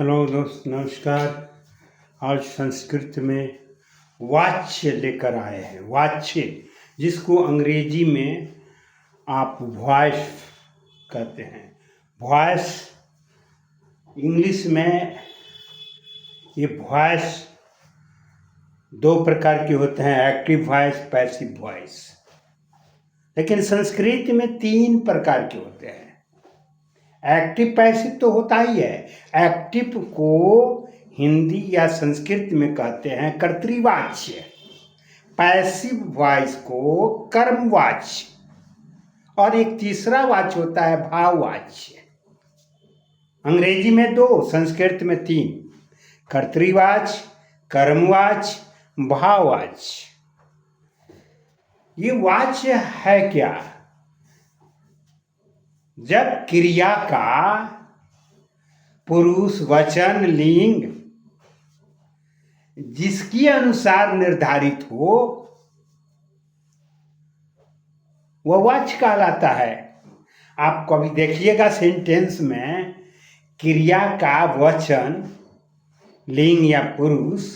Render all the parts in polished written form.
Hello दोस्त, नमस्कार। आज संस्कृत में वाच्य लेकर आए हैं। वाच्य, जिसको अंग्रेजी में आप वॉइस कहते हैं। वॉइस इंग्लिश में ये वॉइस दो प्रकार के होते हैं, एक्टिव वॉइस, पैसिव वॉइस। लेकिन संस्कृत में तीन प्रकार के होते हैं। एक्टिव पैसिव तो होता ही है। एक्टिव को हिंदी या संस्कृत में कहते हैं कर्तृवाच्य, पैसिव वॉइस को कर्मवाच्य, और एक तीसरा वाच्य होता है भाववाच्य। अंग्रेजी में दो, संस्कृत में तीन: कर्तृवाच्य, कर्मवाच्य, भाववाच्य। ये वाच्य है क्या? जब क्रिया का पुरुष, वचन, लिंग जिसके अनुसार निर्धारित हो वह वाच्य कहलाता है। आप कभी देखिएगा सेंटेंस में क्रिया का वचन, लिंग या पुरुष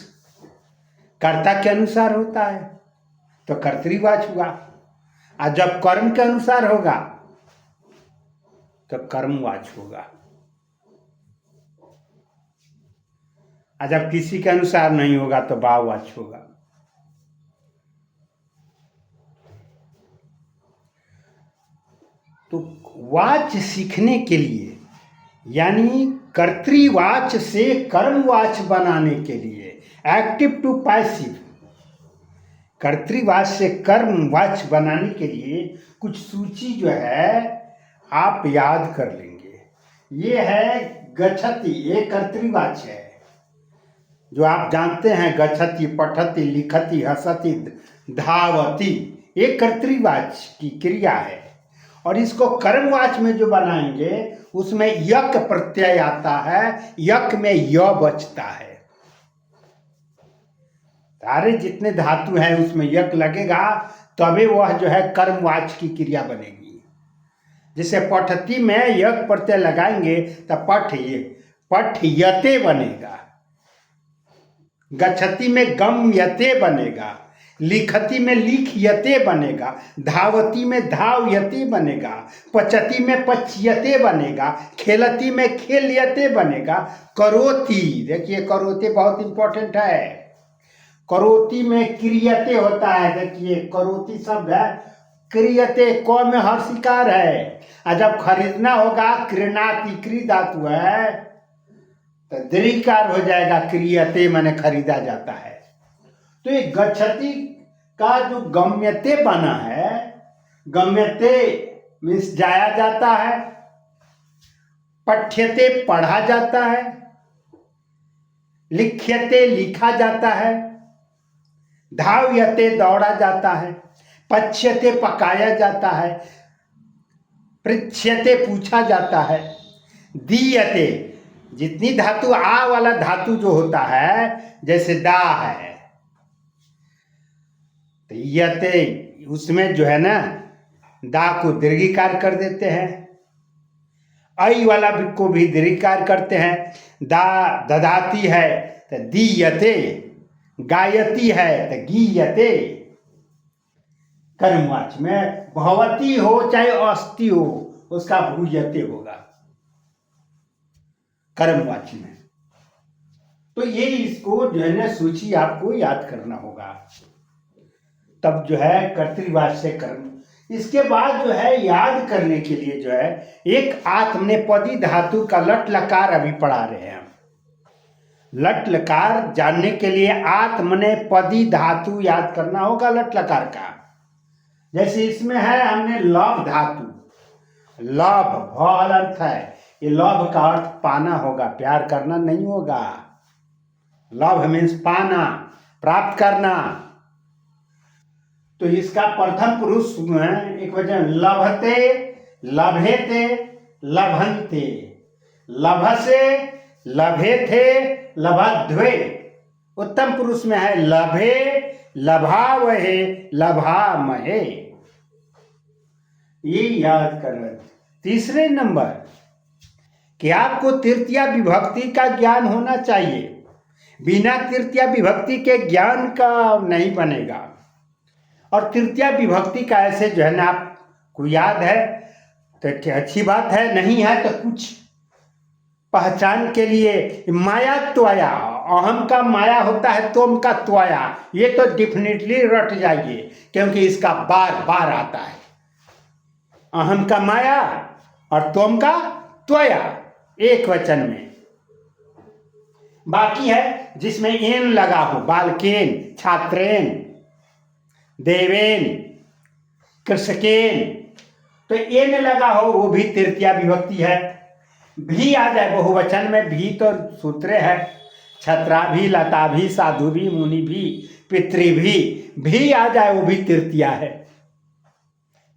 कर्ता के अनुसार होता है तो कर्तृवाच्य हुआ, और जब कर्म के अनुसार होगा तो कर्मवाच्य होगा, और जब किसी के अनुसार नहीं होगा तो भाववाच्य होगा। तो वाच्य सीखने के लिए, यानी कर्तृवाच्य से कर्मवाच्य बनाने के लिए, एक्टिव टू पैसिव, कर्तृवाच्य से कर्मवाच्य बनाने के लिए कुछ सूची जो है आप याद कर लेंगे। ये है गच्छति, ये कर्तृवाच्य है जो आप जानते हैं। गच्छति, पठति, लिखति, हसति, धावति, ये कर्तृवाच्य की क्रिया है। और इसको कर्मवाच्य में जो बनाएंगे उसमें यक प्रत्यय आता है, यक में य बचता है। सारे जितने धातु हैं उसमें यक लगेगा, तभी वह जो है कर्मवाच्य की क्रिया बनेगी। जैसे पठति में यक प्रत्यय लगाएंगे तब पठयते बनेगा, गच्छति में गम्यते बनेगा, लिखति में लिखयते बनेगा, धावति में धावयते बनेगा, पचति में पच्यते बनेगा, खेलति में खेलयते बनेगा, करोति, देखिए करोति बहुत इंपॉर्टेंट है। करोति में क्रियते होता है। देखिए करोति शब्द है, क्रियते क में हर्षिकार है, और जब खरीदना होगा क्रीणाति, क्री धातु है तो दीर्घकार हो जाएगा, क्रियते माने खरीदा जाता है। तो ये गच्छति का जो गम्यते बना है, गम्यते मीन्स जाया जाता है, पठ्यते पढ़ा जाता है, लिख्यते लिखा जाता है, धाव्यते दौड़ा जाता है, पच्यते पकाया जाता है, पृच्छ्यते पूछा जाता है, दीयते, जितनी धातु आ वाला धातु जो होता है, जैसे दा है तो यते, उसमें जो है ना दा को दीर्घिकार कर देते हैं, ऐ वाला को भी दीर्घिकार करते हैं। दा ददाती है तो दीयते, गायती है तो गीयते। कर्मवाच्य में भवती हो चाहे अस्ति हो उसका भूयते होगा कर्मवाच्य में। तो ये इसको जो है ना सूची आपको याद करना होगा, तब जो है कर्तृवाच्य से कर्म। इसके बाद जो है याद करने के लिए जो है एक आत्मनेपदी धातु का लट लकार अभी पढ़ा रहे हैं हम। लट लकार जानने के लिए आत्मनेपदी धातु याद करना होगा लट लकार का। जैसे इसमें है हमने लभ धातु, लभ भल अर्थ है, ये लभ का अर्थ पाना होगा, प्यार करना नहीं होगा। लभ मीन्स पाना, प्राप्त करना। तो इसका प्रथम पुरुष में एक वचन लभते, लभेते, लभन्ते, लभसे, लभेथे, लभध्वे। उत्तम पुरुष में है लभे, लभावहे, लभामहे। ये याद करना। तीसरे नंबर कि आपको तृतीया विभक्ति का ज्ञान होना चाहिए। बिना तृतीया विभक्ति के ज्ञान का नहीं बनेगा। और तृतीया विभक्ति का ऐसे जो है ना, आपको याद है तो अच्छी बात है, नहीं है तो कुछ पहचान के लिए माया त्वया, अहम का माया होता है, तुम का त्वया, ये तो डेफिनेटली रट जाइए क्योंकि इसका बार बार आता है। अहम का माया और तुम का त्वया एक वचन में। बाकी है जिसमें एन लगा हो, बालकेन, छात्रेन, देवेन, कृषकेन, तो एन लगा हो वो भी तृतीया विभक्ति है। भी आ जाए बहुवचन में, भी तो सूत्र है, छत्रा भी, लता भी, साधु भी, मुनि भी, पितृ भी आ जाए वो भी तृतीया है।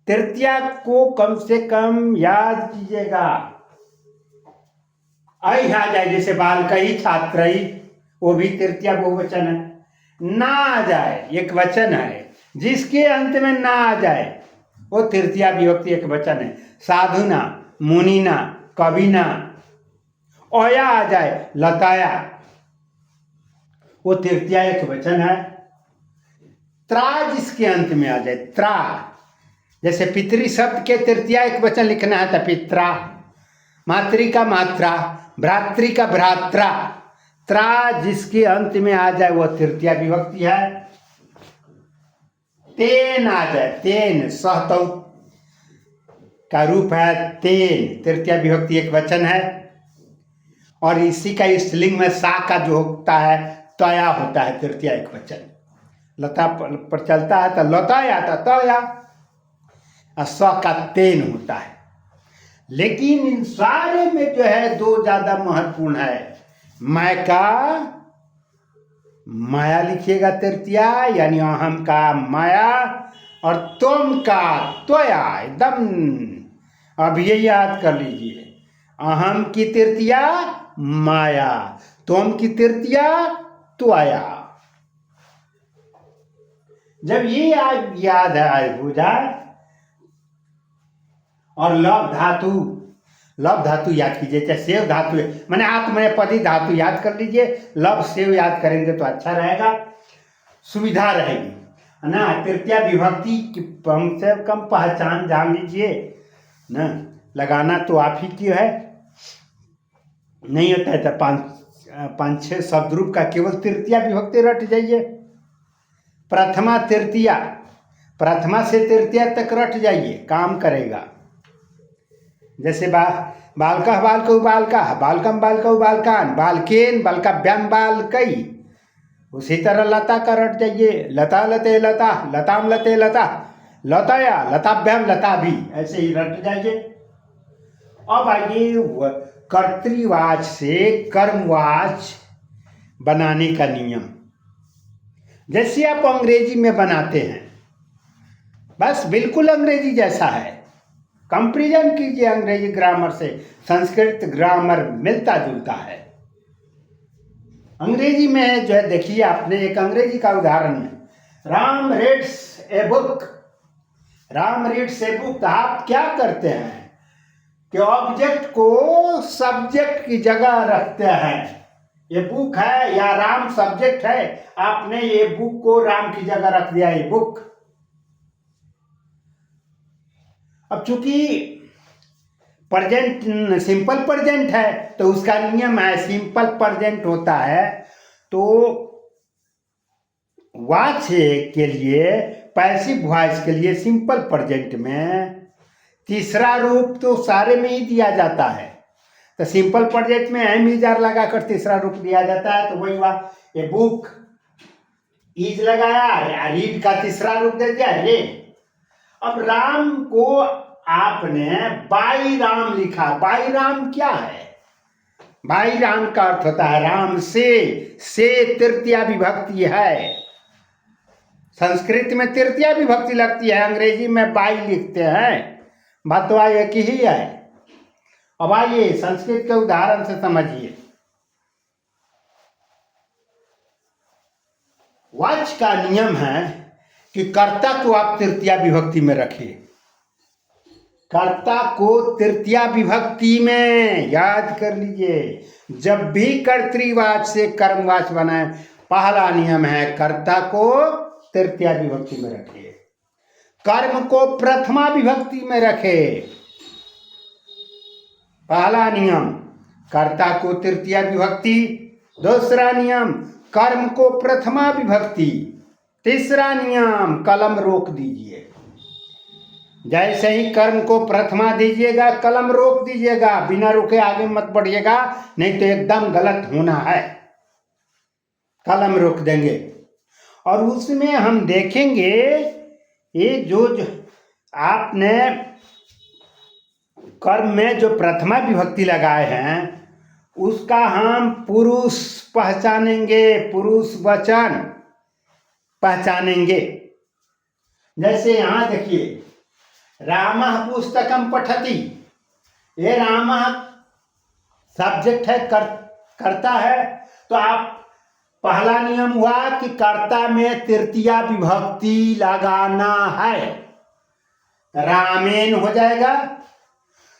तृतीया को कम से कम याद कीजिएगा। आई आ जाए जैसे बालकई, छात्रई, वो भी तृतीया बहुवचन है। ना आ जाए एक वचन है, जिसके अंत में ना आ जाए वो तृतीया विभक्ति एक वचन है। साधुना, मुनिना, कविना, ओया आ जाए, लताया, वो तृतीया एक वचन है। त्रा जिसके अंत में आ जाए, त्रा, जैसे पितृ शब्द के तृतीया एक वचन लिखना है तो पित्रा, मातृ का मात्रा, भ्रातृ का भ्रात्रा, त्रा जिसके अंत में आ जाए वो तृतीया विभक्ति है। तेन आ जाए, तेन सहतौ का रूप है, तेन तृतीया विभक्ति एक वचन है। और इसी का स्त्रीलिंग में सा का जो होता है तया होता है तृतीया एक वचन। लता पर चलता है तो लताया था तया, और स का तेन होता है। लेकिन इन सारे में जो है दो ज्यादा महत्वपूर्ण है। मैं का माया लिखिएगा तृतीया, यानी अहम का माया, और तुम का त्वया, एकदम अब ये याद कर लीजिए। अहम की तृतीया माया, तुम की तृतीया त्वया। जब ये याद हो जाए, और लव धातु, लव धातु याद कीजिए, चाहे सेव धातु है, मैंने आत्मनेपदी धातु याद कर लीजिए। लव सेव याद करेंगे तो अच्छा रहेगा, सुविधा रहेगी, है ना। तृतीया विभक्ति की कम से कम पहचान जान लीजिए ना। लगाना तो आप ही की है, नहीं होता है तो पाँच छः शब्द रूप का केवल तृतीया विभक्ति रट जाइए। प्रथमा तृतीया, प्रथमा से तृतीया तक रट जाइए, काम करेगा। जैसे बालका बालकौ बालका, बालकम बालकौ बालकान, बालकेन बालकाभ्याम बालकई, उसी तरह लता का रट जाइए। लता लते लता, लताम लते लता, लताया लताभ्याम लता भी, ऐसे ही रट जाइए। अब आइए कर्तृवाच से कर्मवाच बनाने का नियम। जैसे आप अंग्रेजी में बनाते हैं, बस बिल्कुल अंग्रेजी जैसा है, कंपेरिजन कीजिए अंग्रेजी ग्रामर से, संस्कृत ग्रामर मिलता जुलता है। अंग्रेजी में जो है देखिए, आपने एक अंग्रेजी का उदाहरण है, Ram reads a book, Ram reads a book. आप क्या करते हैं कि ऑब्जेक्ट को सब्जेक्ट की जगह रखते हैं। ये बुक है या राम सब्जेक्ट है, आपने ये बुक को राम की जगह रख दिया, ये बुक। अब चूंकि प्रेजेंट सिंपल प्रेजेंट है तो उसका नियम है, सिंपल प्रेजेंट होता है तो वाच के लिए, पैसिव वॉइस के लिए सिंपल प्रेजेंट में तीसरा रूप तो सारे में ही दिया जाता है। तो सिंपल प्रेजेंट में एम इजार लगाकर तीसरा रूप दिया जाता है, तो वही हुआ, ए बुक, इज लगाया, रीड का तीसरा रूप दे दिया, रेड। अब राम को आपने बाई राम लिखा। बाई राम क्या है? बाई राम का अर्थ होता है राम से तृतीया विभक्ति है। संस्कृत में तृतीया विभक्ति लगती है, अंग्रेजी में बाई लिखते हैं, बात तो एक ही है। अब आइए संस्कृत के उदाहरण से समझिए। वाच का नियम है कि कर्ता को आप तृतीया विभक्ति में रखिए। कर्ता को तृतीया विभक्ति में याद कर लीजिए। जब भी कर्तृवाच से कर्मवाच बनाए, पहला नियम है कर्ता को तृतीया विभक्ति में रखिए, कर्म को प्रथमा विभक्ति में रखे। पहला नियम कर्ता को तृतीया विभक्ति, दूसरा नियम कर्म को प्रथमा विभक्ति, तीसरा नियम कलम रोक दीजिए। जैसे ही कर्म को प्रथमा दीजिएगा कलम रोक दीजिएगा, बिना रुके आगे मत बढ़िएगा, नहीं तो एकदम गलत होना है। कलम रोक देंगे और उसमें हम देखेंगे ये जो आपने कर्म में जो प्रथमा विभक्ति लगाए हैं उसका हम पुरुष पहचानेंगे, पुरुष वचन पहचानेंगे। जैसे यहाँ देखिए, रामः पुस्तकम पठति, ये रामः सब्जेक्ट है, कर्ता है, तो आप पहला नियम हुआ कि कर्ता में तृतीया विभक्ति लगाना है, रामेन हो जाएगा।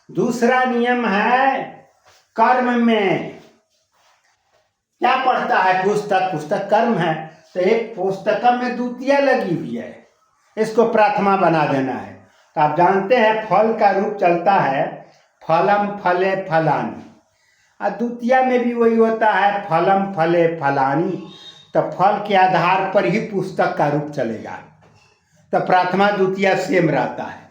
दूसरा नियम है कर्म में क्या पढ़ता है, पुस्तक, पुस्तक कर्म है, तो एक पुस्तकम में द्वितीया लगी हुई है, इसको प्रथमा बना देना है। तो आप जानते हैं फल का रूप चलता है फलम फले फलानी, और द्वितीया में भी वही होता है फलम फले फलानी, तो फल के आधार पर ही पुस्तक का रूप चलेगा, तो प्रथमा द्वितीया सेम रहता है।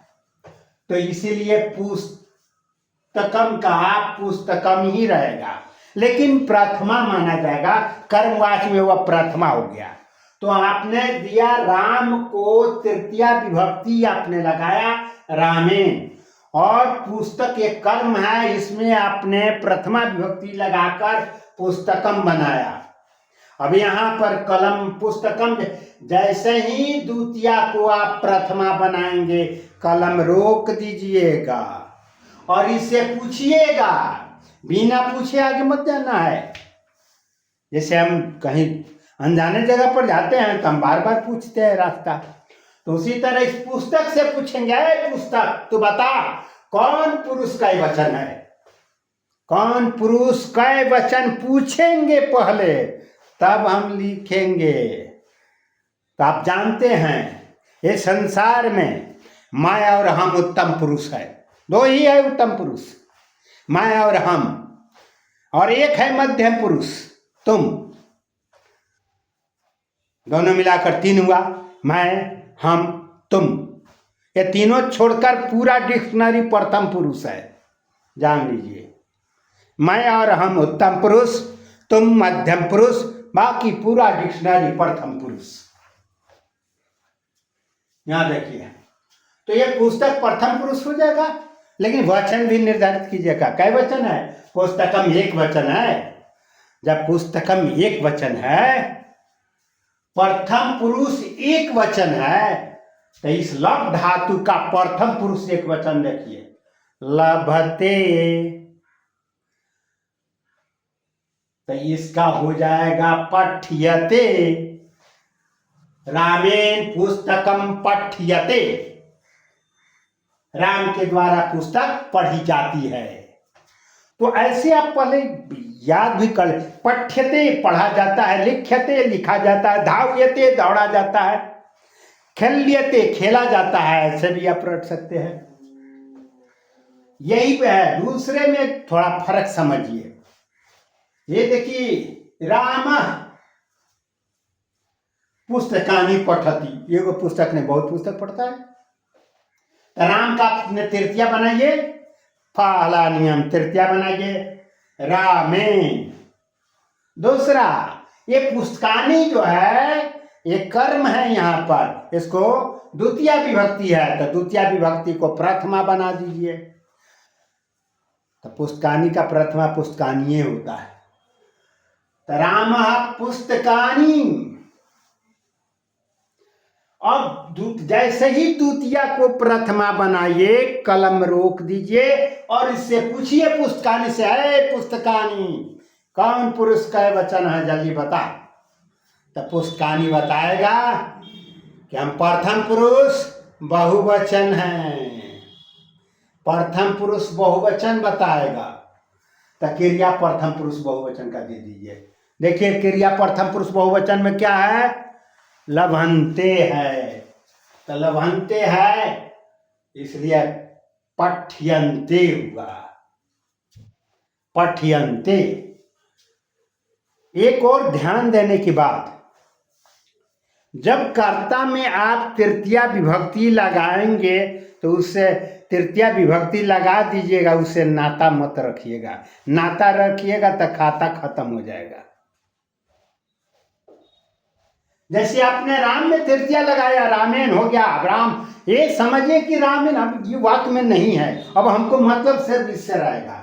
तो इसीलिए पुस्तकम का पुस्तकम ही रहेगा, लेकिन प्रथमा माना जाएगा, कर्मवाच में वह प्रथमा हो गया। तो आपने दिया राम को तृतीया विभक्ति आपने लगाया रामेन, और पुस्तक एक कर्म है, इसमें आपने प्रथमा विभक्ति लगाकर पुस्तकम बनाया। अब यहाँ पर कलम पुस्तकम, जैसे ही द्वितीया को आप प्रथमा बनाएंगे कलम रोक दीजिएगा और इससे पूछिएगा, बिना पूछे आगे मत जाना है। जैसे हम कहीं अनजाने जगह पर जाते हैं तो हम बार बार पूछते हैं रास्ता, तो उसी तरह इस पुस्तक से पूछेंगे, पुस्तक तू बता कौन पुरुष का वचन है, कौन पुरुष का वचन पूछेंगे पहले, तब हम लिखेंगे। तो आप जानते हैं ये संसार में माया और हम उत्तम पुरुष है, दो ही है उत्तम पुरुष, माया और हम, और एक है मध्यम पुरुष तुम, दोनों मिलाकर तीन हुआ, मैं हम तुम। ये तीनों छोड़कर पूरा डिक्शनरी प्रथम पुरुष है, जान लीजिए। मैं और हम उत्तम पुरुष, तुम मध्यम पुरुष, बाकी पूरा डिक्शनरी प्रथम पुरुष। यहां देखिए, तो ये पुस्तक प्रथम पुरुष हो जाएगा, लेकिन वचन भी निर्धारित कीजिएगा। कै वचन है, पुस्तकम एक वचन है। जब पुस्तकम एक वचन है, प्रथम पुरुष एक वचन है, तो इस लब धातु का प्रथम पुरुष एक वचन देखिए, लभते, तो इसका हो जाएगा पठ्यते, रामेन पुस्तकम पठ्यते, राम के द्वारा पुस्तक पढ़ी जाती है। तो ऐसे आप पहले याद भी कर, पठ्यते पढ़ा जाता है, लिख्यते लिखा जाता है, धाव्यते दौड़ा जाता है, खेल्यते खेला जाता है, ऐसे भी आप रट सकते हैं। यही पे है, दूसरे में थोड़ा फर्क समझिए। ये देखिए, राम पुस्तकानि पठति, ये पुस्तक ने बहुत पुस्तक पढ़ता है, तो राम का अपने तृतीया बनाइए, पहला नियम तृतीया बनाइए रामेन। दूसरा, ये पुस्तकानि जो है ये कर्म है, यहाँ पर इसको द्वितीया विभक्ति है, तो द्वितीया विभक्ति को प्रथमा बना दीजिए, तो पुस्तकानि का प्रथमा पुस्तकानीय होता है। तो रामः पुस्तकानि, अब जैसे ही द्वितीया को प्रथमा बनाइए कलम रोक दीजिए और इससे पूछिए पुस्तकानि से, है पुस्तकानि कौन पुरुष का वचन है, जल्दी बता। तो पुस्तकानि बताएगा कि हम प्रथम पुरुष बहुवचन हैं, प्रथम पुरुष बहुवचन बताएगा, तो क्रिया प्रथम पुरुष बहुवचन का दे दीजिए। देखिए क्रिया प्रथम पुरुष बहुवचन में क्या है, लभन्ते है, तो लभन्ते है इसलिए पठ्यन्ते हुआ, पठ्यन्ते। एक और ध्यान देने की बात, जब कर्ता में आप तृतीया विभक्ति लगाएंगे तो उससे तृतीया विभक्ति लगा दीजिएगा, उससे नाता मत रखिएगा। नाता रखिएगा तो खाता खत्म हो जाएगा। जैसे आपने राम में तृतीया लगाया, रामेण हो गया, अब राम, ये समझिए कि रामेण अब ये वाक्य में नहीं है, अब हमको मतलब सिर्फ इससे रहेगा,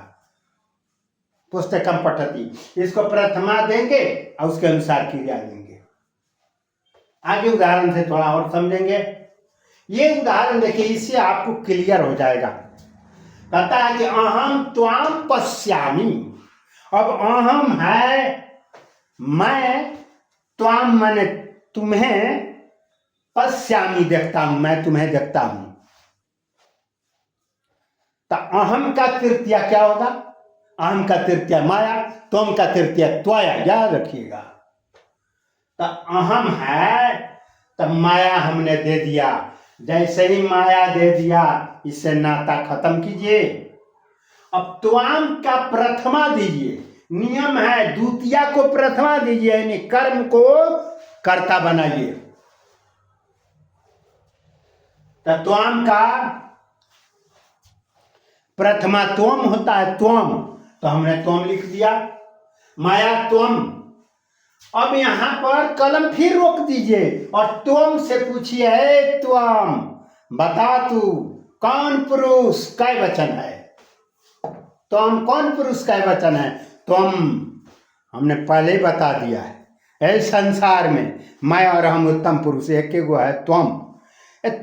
पुस्तकम पठति, इसको प्रथमा देंगे और उसके अनुसार क्रिया देंगे। आगे उदाहरण से थोड़ा और समझेंगे। ये उदाहरण देखिए, इससे आपको क्लियर हो जाएगा। कहता है कि अहम त्वाम पश्यामि। अब अहम है मैं, त्वाम माने तुम्हें, पश्यामि देखता हूं, मैं तुम्हें देखता हूं। तो अहम का तृतीया क्या होगा, अहम का तृतीया माया, त्वम का तृतीया त्वया, याद रखिएगा। तो अहम है तो माया हमने दे दिया, जैसे ही माया दे दिया इससे नाता खत्म कीजिए। अब त्वाम का प्रथमा दीजिए, नियम है द्वितीया को प्रथमा दीजिए, यानी कर्म को कर्ता बनाइए। तो त्वाम का प्रथमा त्वम होता है, त्वम, तो हमने त्वम लिख दिया, माया त्वम। अब यहां पर कलम फिर रोक दीजिए और त्वम से पूछिए, हे त्वम बता तू कौन पुरुष कै वचन है, त्वम कौन पुरुष कै वचन है, त्वम हमने पहले ही बता दिया है। इस संसार में मैं और हम उत्तम पुरुष एक ही गो है, त्वम,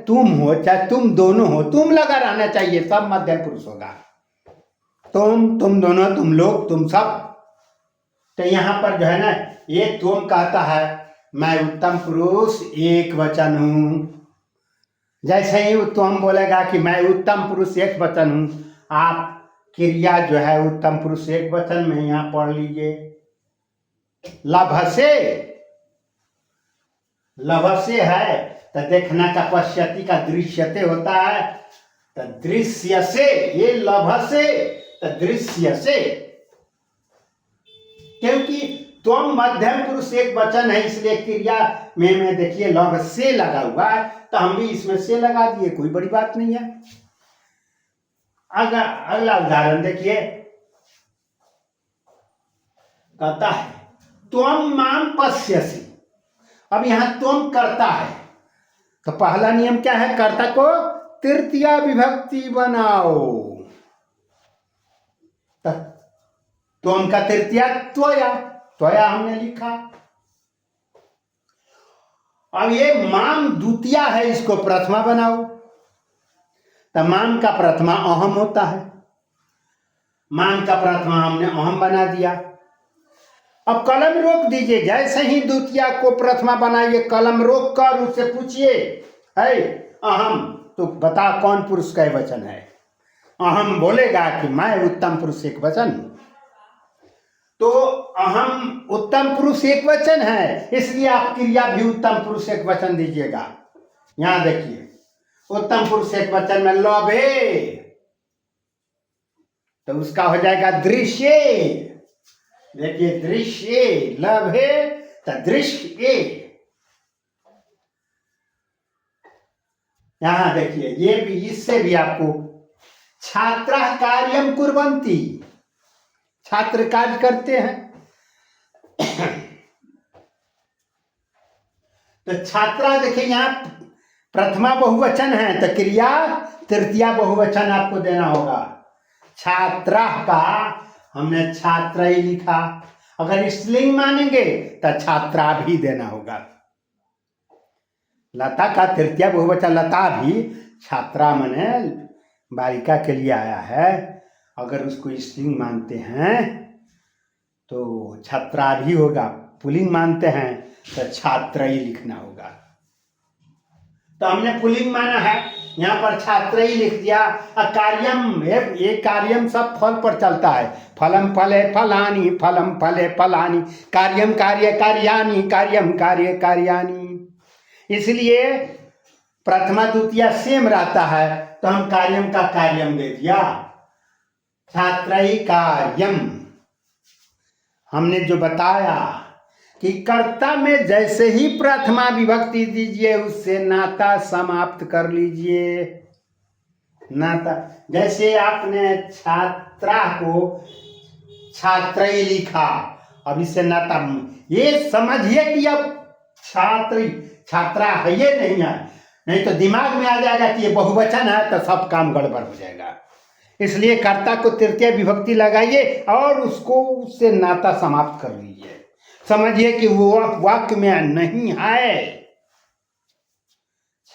तुम हो चाहे तुम दोनों हो, तुम लगा रहना चाहिए, सब मध्यम पुरुष होगा। तुम दोनों, तुम लोग, तुम सब। तो यहां पर जो है ना, ये तुम कहता है मैं उत्तम पुरुष एक वचन हूं। जैसे ही तुम बोलेगा कि मैं उत्तम पुरुष एक वचन हूं, आप क्रिया जो है उत्तम पुरुष एक वचन में यहां पढ़ लीजिए, लभसे, लभसे है तो देखना का पश्यति का दृश्यते होता है, तो दृश्य से, ये लभसे तो दृश्य से, क्योंकि त्वम मध्यम पुरुष एक वचन है, इसलिए क्रिया में देखिए लभ से लगा हुआ है, तो हम भी इसमें से लगा दिए, कोई बड़ी बात नहीं है। अगला उदाहरण देखिए, कहता है त्वम माम पश्यसि। अब यहां त्वम करता है, तो पहला नियम क्या है, कर्ता को तृतीया विभक्ति बनाओ। त्वम का तृतीया त्वया, त्वया हमने लिखा। अब ये माम द्वितीया है, इसको प्रथमा बनाओ, तो माम का प्रथमा अहम होता है, माम का प्रथमा हमने अहम बना दिया। अब कलम रोक दीजिए, जैसे ही द्वितीया को प्रथमा बनाइए, कलम रोक कर उससे पूछिए, है अहम तो बता कौन पुरुष का वचन है। अहम बोलेगा कि मैं उत्तम पुरुष एक वचन, तो अहम उत्तम पुरुष एक वचन है, इसलिए आप क्रिया भी उत्तम पुरुष एक वचन दीजिएगा। यहां देखिए उत्तम पुरुष एक वचन में लभे, तो उसका हो जाएगा दृश्य। देखिए दृश्य, लभे तो दृश्य। यहां देखिए ये भी, इससे भी आपको छात्र कार्यम कुर्वन्ति, छात्र कार्य करते हैं, तो छात्रा देखिए यहां प्रथमा बहुवचन है, तो क्रिया तृतीया बहुवचन आपको देना होगा। छात्रा का हमने छात्र ही लिखा, अगर स्त्रीलिंग मानेंगे तो छात्रा भी देना होगा। लता का तृतीया बहुवचन लता भी, छात्रा माने बालिका के लिए आया है, अगर उसको स्त्रीलिंग मानते हैं तो छात्रा भी होगा, पुल्लिंग मानते हैं तो छात्र ही लिखना होगा। तो हमने पुल्लिंग माना है यहाँ पर छात्र ही लिख दिया। कार्यम, ये कार्यम सब फल पर चलता है। फलम फले फलानी, फलम फले फलानी, कार्यम कार्य कार्यानी, कार्यम कार्य कार्यानी। इसलिए प्रथमा द्वितीय सेम रहता है, तो हम कार्यम का कार्यम दे दिया। छात्रई कार्यम हमने जो बताया कि कर्ता में जैसे ही प्रथमा विभक्ति दीजिए उससे नाता समाप्त कर लीजिए। नाता, जैसे आपने छात्रा को छात्रई लिखा, अब इससे नाता, ये समझिए कि अब छात्री छात्रा है, ये नहीं है, नहीं तो दिमाग में आ जाएगा कि ये बहुवचन है, तो सब काम गड़बड़ हो जाएगा। इसलिए कर्ता को तृतीय विभक्ति लगाइए और उसको उससे नाता समाप्त कर लीजिए। समझिए कि वो वाक्य में नहीं है।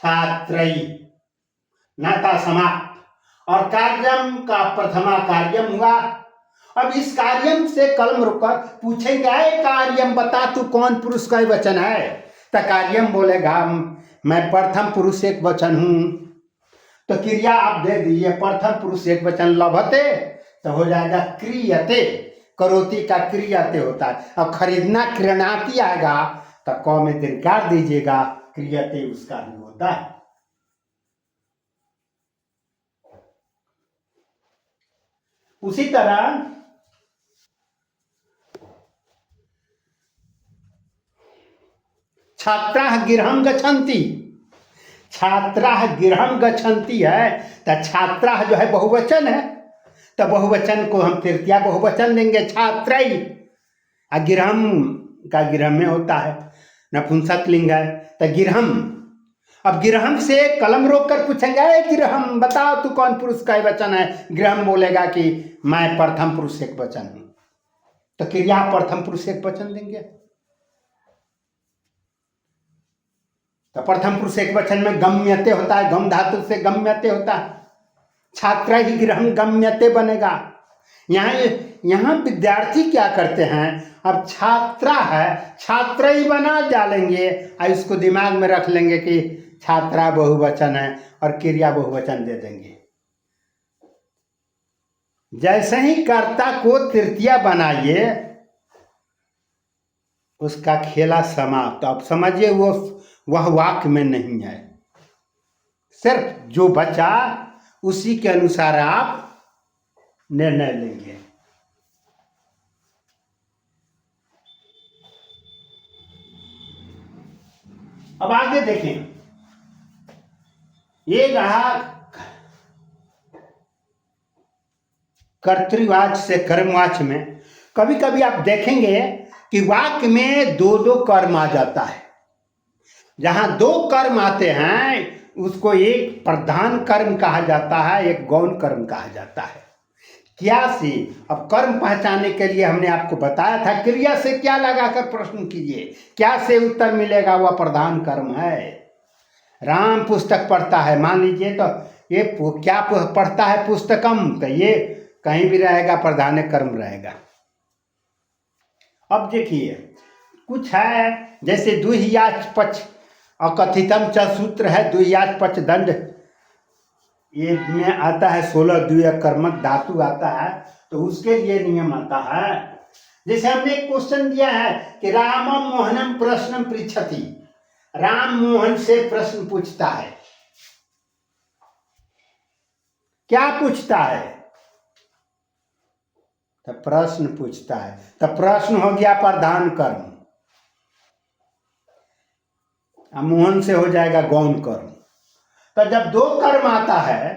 छात्रई, नाता समाप्त। और कार्यम का प्रथमा कार्यम हुआ। अब इस कार्यम से कलम रुककर पूछेंगे, कार्यम बता तू कौन पुरुष का वचन है? तो कार्यम बोलेगा मैं प्रथम पुरुष एक वचन हूं। तो क्रिया आप दे दीजिए, प्रथम पुरुष एक वचन लभते, तो हो जाएगा क्रियते। करोति का क्रियते होता है। अब खरीदना क्रीणाति आएगा तो क में दीर्घकार दीजिएगा, क्रियते उसका भी होता है। उसी तरह छात्राः गृहं गच्छन्ति, छात्राः गृहं गच्छन्ति है, तो छात्राः जो है बहुवचन है, तो बहुवचन को हम तृतीया बहुवचन देंगे छात्रई। गृहम का गृह में होता है, नपुंसक लिंग है, तो गृहम। अब गृहम से कलम रोक कर पूछेंगे, गृहम बताओ तू कौन पुरुष का वचन है? गृहम बोलेगा कि मैं प्रथम पुरुष एक वचन हूं, तो क्रिया प्रथम पुरुष एक वचन देंगे। तो प्रथम पुरुष एक वचन में गम्यते होता है, गम धातु से गम्यते होता है। छात्रा ही गृहम गम्यते बनेगा। यहाँ विद्यार्थी क्या करते हैं, अब छात्रा है, छात्र ही बना डालेंगे और इसको दिमाग में रख लेंगे कि छात्रा बहुवचन है और क्रिया बहुवचन दे देंगे। जैसे ही कर्ता को तृतीया बनाइए उसका खेला समाप्त। अब समझिए वह वाक्य में नहीं है, सिर्फ जो बचा उसी के अनुसार आप निर्णय लेंगे। अब आगे देखें, ये रहा कर्तृवाच्य से कर्मवाच्य में। कभी कभी आप देखेंगे कि वाक्य में दो दो कर्म आ जाता है। जहां दो कर्म आते हैं उसको एक प्रधान कर्म कहा जाता है, एक गौण कर्म कहा जाता है। क्या से, अब कर्म पहचानने के लिए हमने आपको बताया था, क्रिया से क्या लगाकर प्रश्न कीजिए, क्या से उत्तर मिलेगा, वह प्रधान कर्म है। राम पुस्तक पढ़ता है, मान लीजिए, तो ये क्या पढ़ता है, पुस्तकम, तो ये कहीं भी रहेगा प्रधान कर्म रहेगा। अब देखिए कुछ है, जैसे दुह्याच पच अकथितम च सूत्र है, दुह्याच पच दंड, ये में आता है 16 द्विय कर्मक धातु आता है, तो उसके लिए नियम आता है। जैसे हमने एक क्वेश्चन दिया है कि रामम मोहनम प्रश्नम पृच्छति, राम मोहन से प्रश्न पूछता है। क्या पूछता है? तो प्रश्न पूछता है, तो प्रश्न हो गया प्रधान कर्म, मोहन से हो जाएगा गौण कर्म। तो जब दो कर्म आता है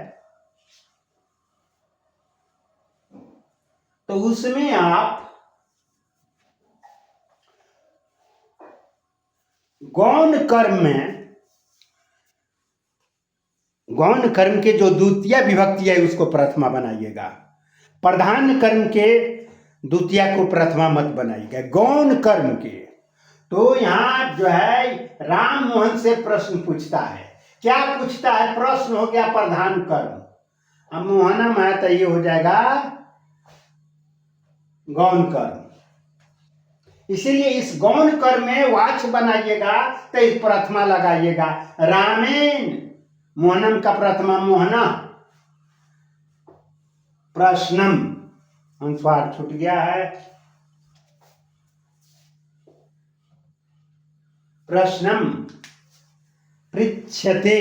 तो उसमें आप गौण कर्म में, गौण कर्म के जो द्वितीय विभक्ति है उसको प्रथमा बनाइएगा, प्रधान कर्म के द्वितीय को प्रथमा मत बनाइएगा। गौण कर्म के तो यहाँ जो है राम मोहन से प्रश्न पूछता है, क्या पूछता है? प्रश्न हो गया प्रधान कर्म, अब मोहनम है तो ये हो जाएगा गौण कर्म। इसीलिए इस गौण कर्म में वाच्य बनाइएगा तो इस प्रथमा लगाइएगा। रामेन मोहनम का प्रथमा मोहना, प्रश्नम अनुस्वार छूट गया है, प्रश्नम पृच्छते।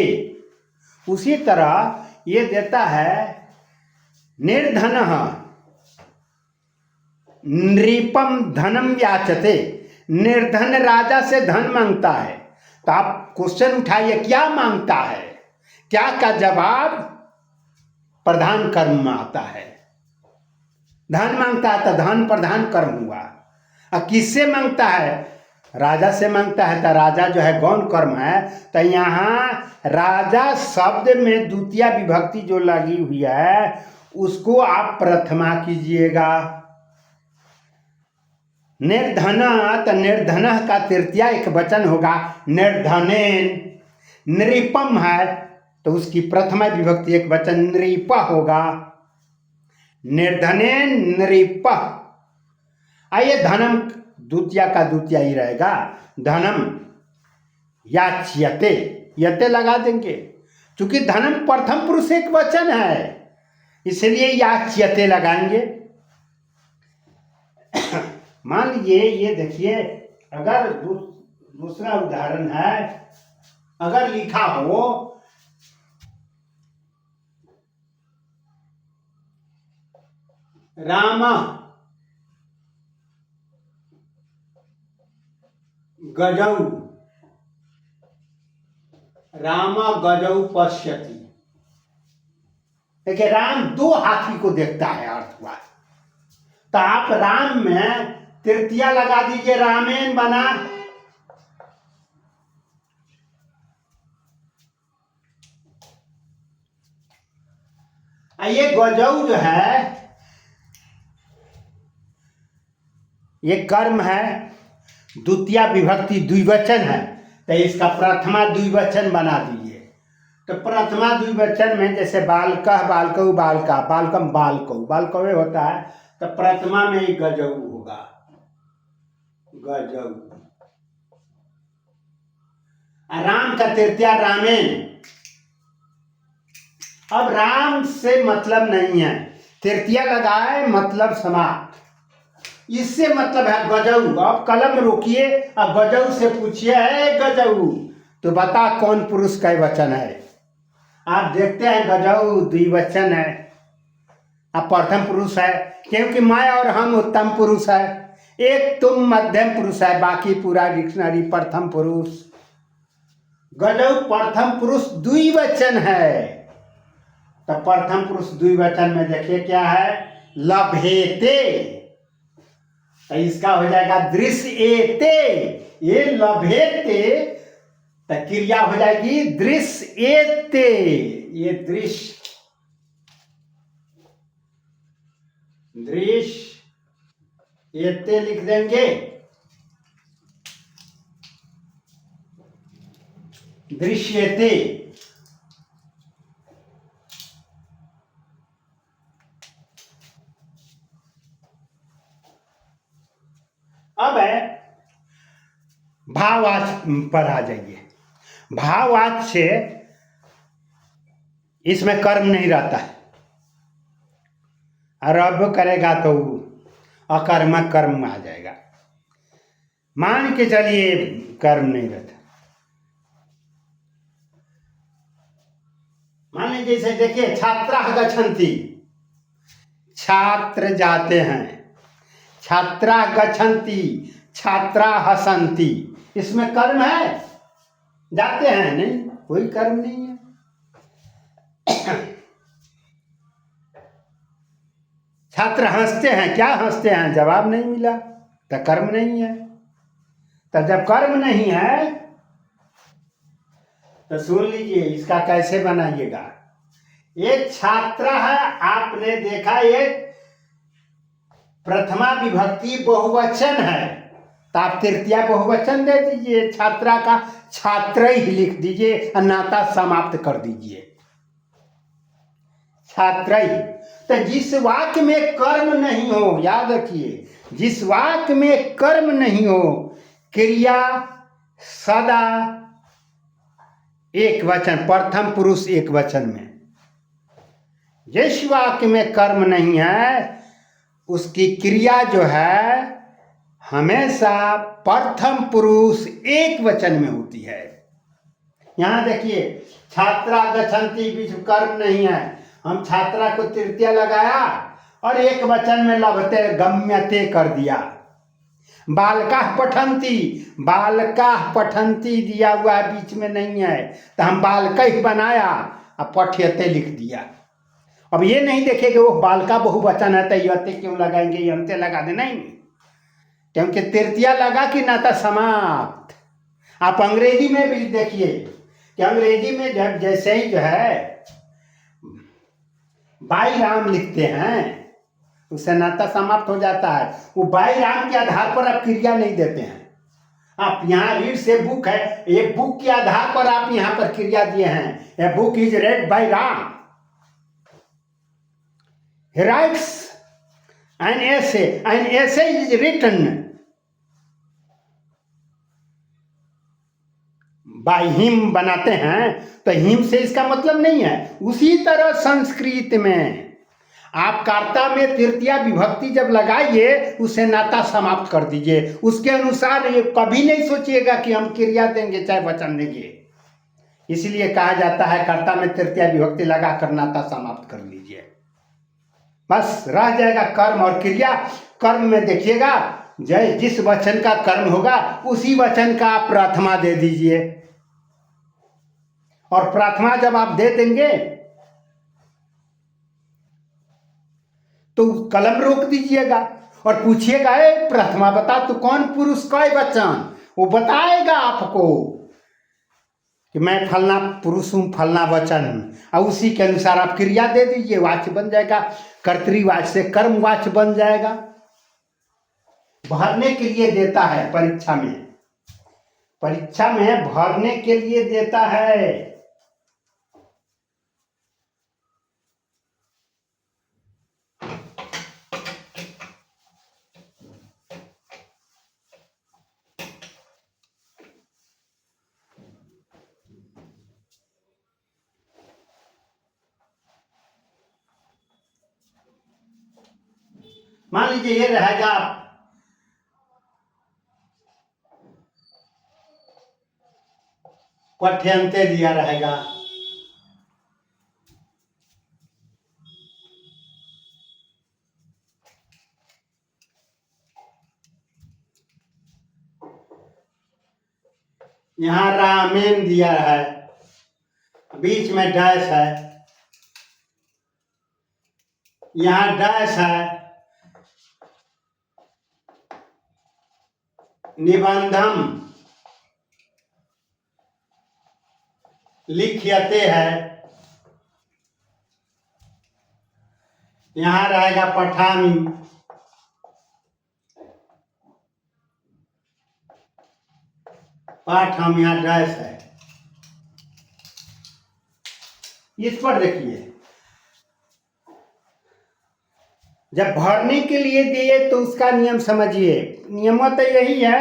उसी तरह ये देता है निर्धनः नृपम धनम याचते, निर्धन राजा से धन मांगता है। तो आप क्वेश्चन उठाइए क्या मांगता है, क्या का जवाब प्रधान कर्म में आता है। धन मांगता है तो धन प्रधान कर्म हुआ। और किससे मांगता है, राजा से मांगता है तो राजा जो है गौण कर्म है। तो यहाँ राजा शब्द में द्वितीय विभक्ति जो लगी हुई है उसको आप प्रथमा कीजिएगा। निर्धन तो निर्धन का तृतीया एक वचन होगा निर्धनेन। नृपम है तो उसकी प्रथमा विभक्ति एक वचन नृप होगा, निर्धनेन नृप। आइए धनम द्वितीया का द्वितीया ही रहेगा, धनम याच्यते, यते लगा देंगे। क्योंकि धनम प्रथम पुरुष एक वचन है इसलिए याच्यते लगाएंगे। मान लीजिए ये देखिए, अगर दूसरा उदाहरण है, अगर लिखा हो राम गजौ, राम गजौ पश्यति। देखिए राम दो हाथी को देखता है, अर्थ हुआ। तो आप राम में तृतीया लगा दीजिए, रामेन बना। ये गजौ जो है ये कर्म है, द्वितीय विभक्ति द्विवचन है, तो इसका प्रथमा द्विवचन बना दीजिए। तो प्रथमा द्विवचन में जैसे बालकः बालकौ बालका, बालकम बालकौ, बालकवे होता है, तो प्रथमा में ही गजौ होगा, गजौ। राम का तृतीया रामेन। अब राम से मतलब नहीं है, तृतीया लगाए मतलब समाप्त। इससे मतलब है गजौ। अब कलम रोकिए और गजौ से पूछिए है गजौ तो बता कौन पुरुष का वचन है। आप देखते हैं गजौ द्विवचन है, अब प्रथम पुरुष है क्योंकि मैं और हम उत्तम पुरुष है, एक तुम मध्यम पुरुष है, बाकी पूरा डिक्शनरी प्रथम पुरुष। गजौ प्रथम पुरुष द्विवचन है, तो प्रथम पुरुष द्विवचन में देखिए क्या है, लभेते। तो इसका हो जाएगा दृश्येते। ये लभेते तो क्रिया हो जाएगी दृश्येते, ये दृश्य, दृश्य एते लिख देंगे, दृश्यते। अब है भाववाच पर आ जाइए। भाववाच से इसमें कर्म नहीं रहता है, और अब करेगा तो अकर्मक कर्म में आ जाएगा। मान के चलिए कर्म नहीं रहता, मान लीजिए जैसे देखिए छात्रा गच्छन्ति, छात्र जाते हैं, छात्रा गच्छन्ति, छात्रा हसन्ति, इसमें कर्म है, जाते हैं नहीं, कोई कर्म नहीं है। छात्र हंसते हैं, क्या हंसते हैं, जवाब नहीं मिला, तो कर्म नहीं है। तो जब कर्म नहीं है तो सुन लीजिए इसका कैसे बनाइएगा। एक छात्रा है, आपने देखा एक प्रथमा विभक्ति बहुवचन है, तो आप तृतीया बहुवचन दे दीजिए, छात्रा का छात्र ही लिख दीजिए और नाता समाप्त कर दीजिए, छात्र ही। तो जिस वाक्य में कर्म नहीं हो, याद रखिए, जिस वाक्य में कर्म नहीं हो, क्रिया सदा एक वचन, प्रथम पुरुष एक वचन में। जिस वाक्य में कर्म नहीं है उसकी क्रिया जो है हमेशा प्रथम पुरुष एक वचन में होती है। यहां देखिए, छात्रा गच्छन्ति, बीच कर्म नहीं है, हम छात्रा को तृतीया लगाया और एक वचन में लभते गम्यते कर दिया। बालकाः पठन्ति, बालकाः पठन्ति दिया हुआ है, बीच में नहीं है, तो हम बालकैः बनाया और पठ्यते लिख दिया। अब ये नहीं देखे कि वो बालका बहुवचन है तो यते क्यों लगाएंगे, यंते लगा दे, नहीं, क्योंकि तृतीया लगा कि नाता समाप्त। आप अंग्रेजी में भी देखिए कि अंग्रेजी में जब जैसे ही जो है बाई राम लिखते हैं उससे नाता समाप्त हो जाता है। वो बाई राम के आधार पर आप क्रिया नहीं देते हैं। आप यहाँ रीड से बुक है, ये बुक के आधार पर आप यहाँ पर क्रिया दिए हैं, a book is red by Ram, he writes an essay is written by him बनाते हैं तो हिम से इसका मतलब नहीं है। उसी तरह संस्कृत में आप कर्ता में तृतीया विभक्ति जब लगाइए उसे नाता समाप्त कर दीजिए। उसके अनुसार ये कभी नहीं सोचिएगा कि हम क्रिया देंगे चाहे वचन देंगे। इसलिए कहा जाता है कर्ता में तृतीया विभक्ति लगाकर नाता समाप्त कर लीजिए, बस रह जाएगा कर्म और क्रिया। कर्म में देखिएगा जय जिस वचन का कर्म होगा उसी वचन का आप प्रार्थना दे दीजिए, और प्रार्थना जब आप दे देंगे तो कलम रोक दीजिएगा और पूछिएगा, प्रार्थना बता तू कौन पुरुष कई वचन, वो बताएगा आपको कि मैं फलना पुरुष हूँ, फलना वचन हूँ, और उसी के अनुसार आप क्रिया दे दीजिए, वाच्य बन जाएगा। कर्तृवाच्य से कर्मवाच्य बन जाएगा। भरने के लिए देता है परीक्षा में, परीक्षा में भरने के लिए देता है। मान लीजिए ये रहेगा पठ्यन्ते दिया रहेगा, यहाँ रामेन दिया है, बीच में डैश है, यहाँ डैश है, निबंधम लिख्यते है, यहाँ रहेगा पठामी, पाठम, यहाँ डैश है। इस पर देखिए, जब भरने के लिए दिए तो उसका नियम समझिए। नियम तो यही है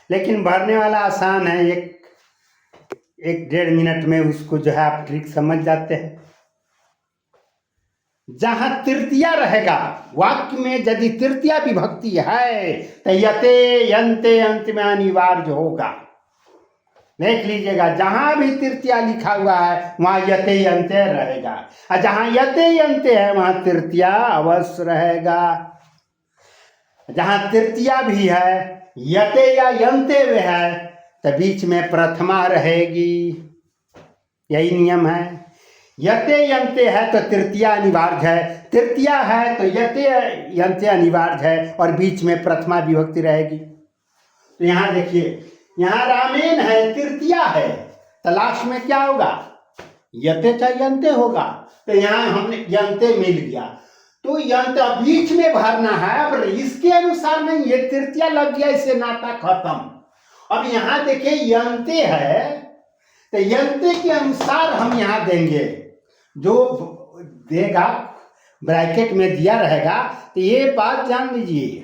लेकिन भरने वाला आसान है, एक 1.5 मिनट में उसको जो है आप ट्रिक समझ जाते हैं। जहां तृतीया रहेगा वाक्य में, यदि तृतीया विभक्ति है तो यते यंते अंत में अनिवार्य होगा। देख लीजिएगा, जहां भी तृतीया लिखा हुआ है वहां यते यंते रहेगा, और जहां यते यंते है वहां तृतीया अवश्य रहेगा। जहां तृतीया भी है, यते या यंते में है, तो बीच में प्रथमा रहेगी। यही नियम है। यते यंते है तो तृतीया अनिवार्य है, तृतीया है तो यते यंते अनिवार्य है, और बीच में प्रथमा विभक्ति रहेगी। तो यहाँ देखिए, यहाँ रामेन है, तृतीया है, तो लास्ट में क्या होगा, यते चाहे यंते होगा। तो यहाँ हमने यंते मिल गया, तो यंत बीच में भरना है। अब इसके अनुसार नहीं, ये तृतीया लग गया, इससे नाता खत्म। अब यहाँ देखिए यंते है तो यंते के अनुसार हम यहाँ देंगे, जो देगा ब्रैकेट में दिया रहेगा। तो ये बात जान लीजिए,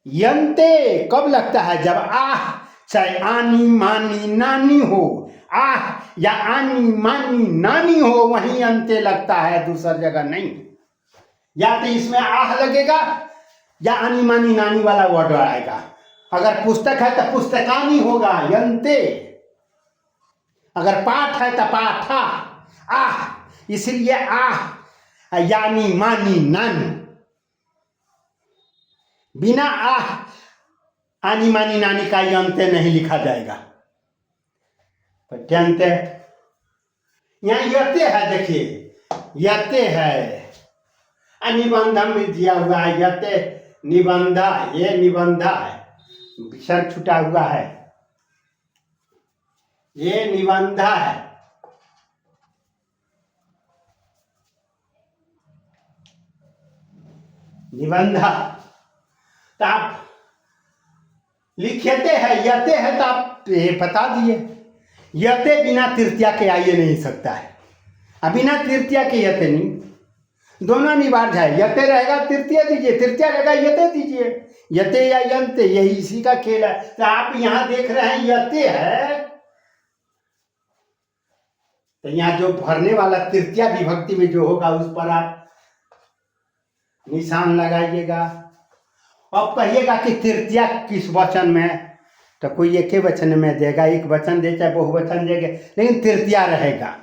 यंते कब लगता है, जब आह चाहे आनी मानी नानी हो, आह या आनी मानी नानी हो वहीं अंत्य लगता है, दूसर जगह नहीं। या तो इसमें आह लगेगा या आनी मानी नानी वाला वर्ड आएगा। अगर पुस्तक है तो पुस्तकानी होगा, यंते। अगर पाठ है तो पाठा, आह। इसलिए आह यानी मानी नानी। बिना आह आनी मानी नानी का यंते नहीं लिखा जाएगा। पट्यंते यहाँ यते है, देखिए यते है, निबंधम में दिया हुआ है यते निबंधा, ये निबंधा है, विसर्ग छुटा हुआ है, ये निबंधा है। निबंधा तो आप लिखते हैं, यते है तो आप ये बता दिए। यते बिना तृतीया के आ ही नहीं सकता है, अब बिना तृतीया के यते नहीं, दोनों निवार्य है। यते रहेगा तृतीया दीजिए, तृतीया रहेगा यते दीजिए, यते या यंते, यही इसी का खेल है। तो आप यहाँ देख रहे हैं यते है, तो यहाँ जो भरने वाला तृतीया विभक्ति में जो होगा उस पर आप निशान लगाइएगा। अब कहिएगा कि तृतीया किस वचन में, तो कोई एक वचन में देगा, एक वचन दे चाहे बहुवचन देगा, लेकिन तृतीया रहेगा।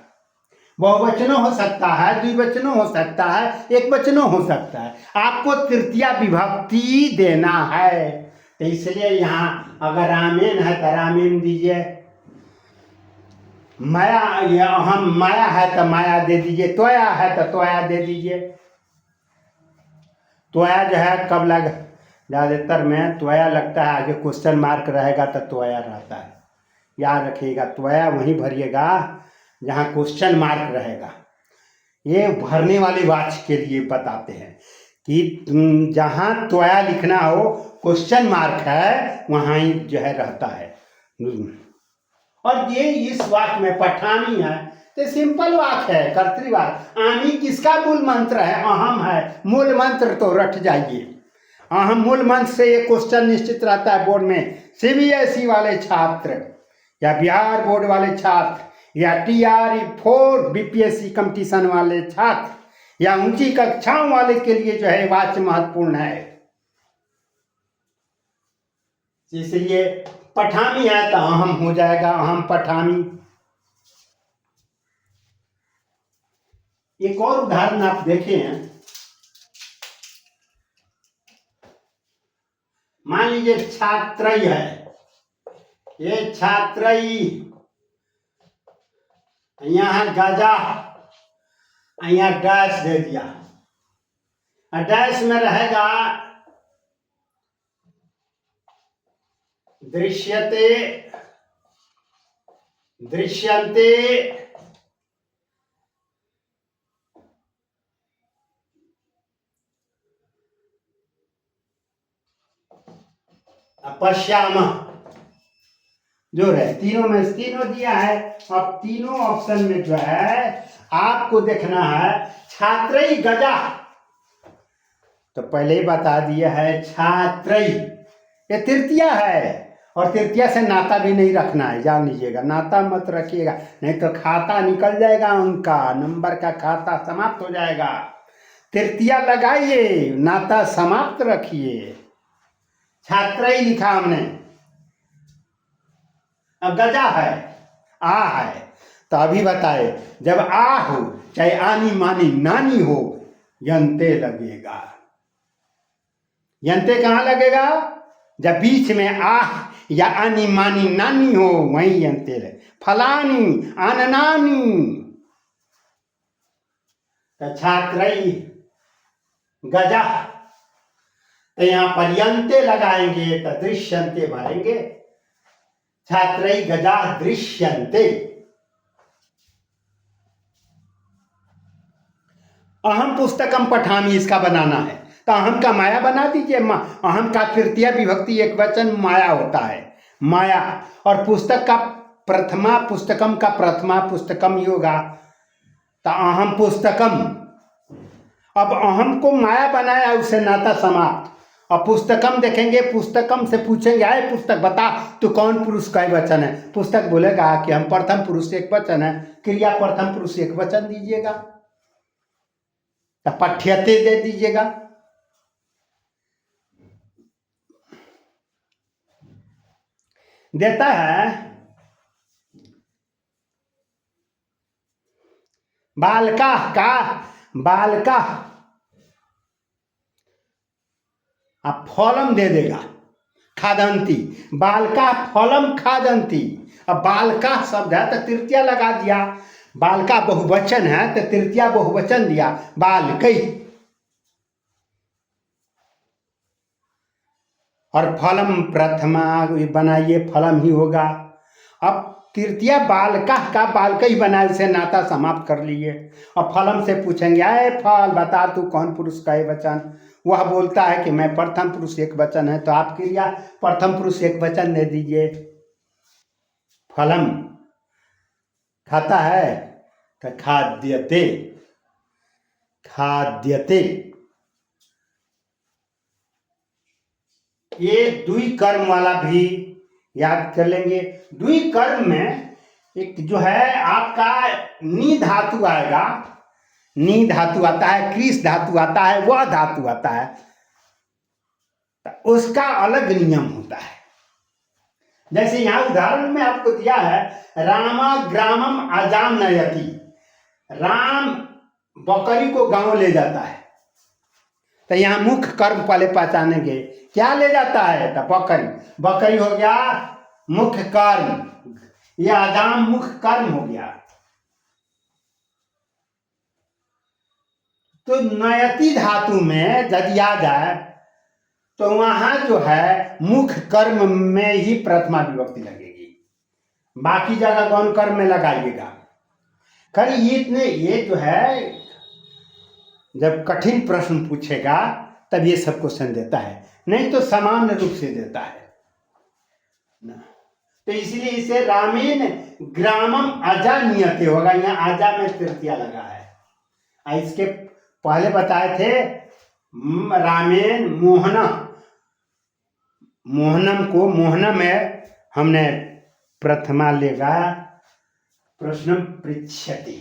बहुवचनों हो सकता है, द्विवचनों हो सकता है, एक वचनों हो सकता है, आपको तृतीया विभक्ति देना है। तो इसलिए यहाँ अगर रामेन है तो रामेन दीजिए, माया या हम माया है तो माया दे दीजिए, त्वया है तो त्वया दे दीजिए। त्वया जो है कब लग, ज़्यादातर में त्वया लगता है, आगे क्वेश्चन मार्क रहेगा तो त्वया रहता है, याद रखिएगा। त्वया वहीं भरिएगा जहाँ क्वेश्चन मार्क रहेगा। ये भरने वाले वाक्य के लिए बताते हैं कि जहाँ त्वया लिखना हो, क्वेश्चन मार्क है, वहाँ ही जो है रहता है। और ये इस वाक्य में पठानी है तो सिंपल वाक्य है, कर्तृवाक्य। आनी किसका मूल मंत्र है? अहम है। मूल मंत्र तो रट जाइए, अहम मूल मंत्र से ये क्वेश्चन निश्चित रहता है बोर्ड में। सीबीएसई वाले छात्र या बिहार बोर्ड वाले छात्र या TRE4 बीपीएससी कंपटीशन वाले छात्र या ऊंची कक्षाओं वाले के लिए जो है वाक्य महत्वपूर्ण है। इसलिए पठामी है तो अहम हो जाएगा, अहम पठामी। एक और उदाहरण आप देखें, मान लीजिए छात्रई है, ये छात्रई, यहाँ गजा, यहाँ डैश दे दिया, डैश में रहेगा दृश्यते, दृश्यन्ते, पश्याम, जो है तीनों में तीनों दिया है। अब तीनों ऑप्शन में जो है आपको देखना है छात्रई गजा, तो पहले ही बता दिया है छात्रई, ये तृतीया है और तृतीया से नाता भी नहीं रखना है, जान लीजिएगा। नाता मत रखिएगा, नहीं तो खाता निकल जाएगा, उनका नंबर का खाता समाप्त हो जाएगा। तृतीया लगाइए, नाता समाप्त रखिए। छात्रई लिखा हमने, अब गजा है, आ है, तो अभी बताए जब आ हो चाहे आनी मानी नानी हो, यंते लगेगा। यंते कहाँ लगेगा? जब बीच में आह या आनी मानी नानी हो, वहीं यंते लगे। फलानी आननानी, तो छात्रई गजा, तो यहाँ पर यंते लगाएंगे तो दृश्यंते भरेंगे। छात्रई गजा दृश्यन्ते। अहम पुस्तकम पठामी इसका बनाना है, तो अहम का माया बना दीजिए। अहम का तृतीया विभक्ति एक वचन माया होता है, माया। और पुस्तक का प्रथमा, पुस्तकम का प्रथमा पुस्तकम ही होगा, तो अहम पुस्तकम। अब अहम को माया बनाया, उससे नाता समाप्त। और पुस्तकम देखेंगे, पुस्तकम से पूछेंगे आए पुस्तक बता तू कौन पुरुष का वचन है, पुस्तक बोलेगा कि हम प्रथम पुरुष एक वचन है, क्रिया प्रथम पुरुष एक वचन दीजिएगा, पठ्यते दे दीजिएगा। देता है बालका का, बालका अब फलम दे देगा खादंती, बालका फलम खादंती। अब बालका शब्द है तो तृतीया लगा दिया, बालका बहुवचन है तो तृतीया बहुवचन दिया बालकई, और फलम प्रथमा बनाइए फलम ही होगा। अब तृतीया बालका का बालकई बनाए, उसे नाता समाप्त कर लिए। और फलम से पूछेंगे आए फल बता तू कौन पुरुष का ये वचन, वह बोलता है कि मैं प्रथम पुरुष एक वचन है, तो आप क्रिया प्रथम पुरुष एक वचन दे दीजिए। फलम खाता है तो खाद्यते, खाद्यते। ये द्वि कर्म वाला भी याद कर लेंगे। द्वि कर्म में एक जो है आपका नी धातु आएगा, नी धातु आता है, क्रिस धातु आता है, वह धातु आता है, तो उसका अलग नियम होता है। जैसे यहाँ उदाहरण में आपको दिया है रामा ग्रामम आजाम नयति, राम बकरी को गांव ले जाता है, तो यहाँ मुख्य कर्म पहले पहचानेंगे क्या ले जाता है, तो बकरी, बकरी हो गया मुख्य कर्म, यह आजाम मुख्य कर्म हो गया। तो नयति धातु में यदि आ जाए तो वहां जो है मुख्य कर्म में ही प्रथमा विभक्ति लगेगी, बाकी जगह गौण कर्म में लगाइएगा। खैर ये जो है जब कठिन प्रश्न पूछेगा तब ये सब क्वेश्चन देता है, नहीं तो सामान्य रूप से देता है ना। तो इसलिए इसे रामेन ग्रामम अजा नियते होगा, यहाँ आजा में तृतीया लगा है। इसके पहले बताए थे रामेन मोहना, मोहनम को मोहनम है हमने प्रथमा लेगा, प्रश्न पृच्छति,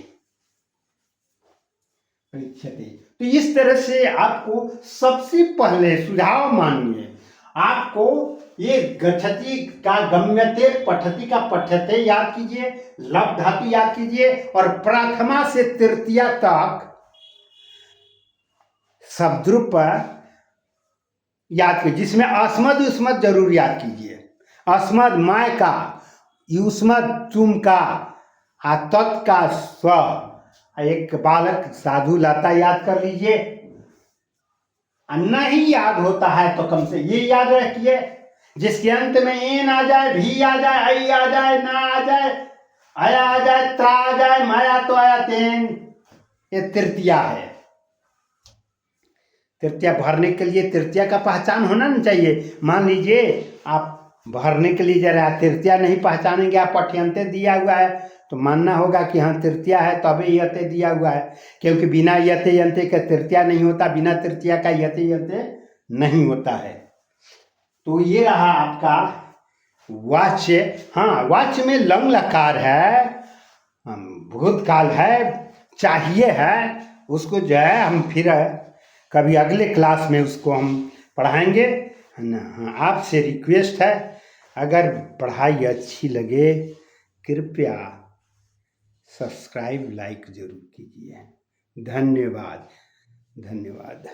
पृच्छति। तो इस तरह से आपको सबसे पहले सुझाव मानिए, आपको ये गच्छति का गम्यते, पठति का पठ्यते याद कीजिए, लब धातु याद कीजिए, और प्रथमा से तृतीया तक शब्दरूप याद कीजिए, जिसमें अस्मद उसमद जरूर याद कीजिए। अस्मद माय का, युष्मद तुम का, तत् का स्व, एक बालक साधु लाता याद कर लीजिए। नहीं याद होता है तो कम से ये याद रखिए जिसके अंत में एन आ जाए, भी आ जाए, आई आ जाए, ना आ जाए, आया आ जाए, ता आ जाए, माया तो आया तेन, ये तृतीया है। तृतीया भरने के लिए तृतीया का पहचान होना नहीं चाहिए। मान लीजिए आप भरने के लिए जरा तृतीया नहीं पहचानेंगे, आप पठ्यंते दिया हुआ है तो मानना होगा कि हाँ तृतीया है तभी यते दिया हुआ है, क्योंकि बिना यते यंते का तृतीया नहीं होता, बिना तृतीया का यते यंते नहीं होता है। तो ये रहा आपका वाच्य। हाँ, वाच्य में लंग लकार है, भूतकाल है, चाहिए है, उसको जो है हम फिर कभी अगले क्लास में उसको हम पढ़ाएंगे, है ना। हाँ, आपसे रिक्वेस्ट है अगर पढ़ाई अच्छी लगे कृपया सब्सक्राइब लाइक जरूर कीजिए। धन्यवाद, धन्यवाद।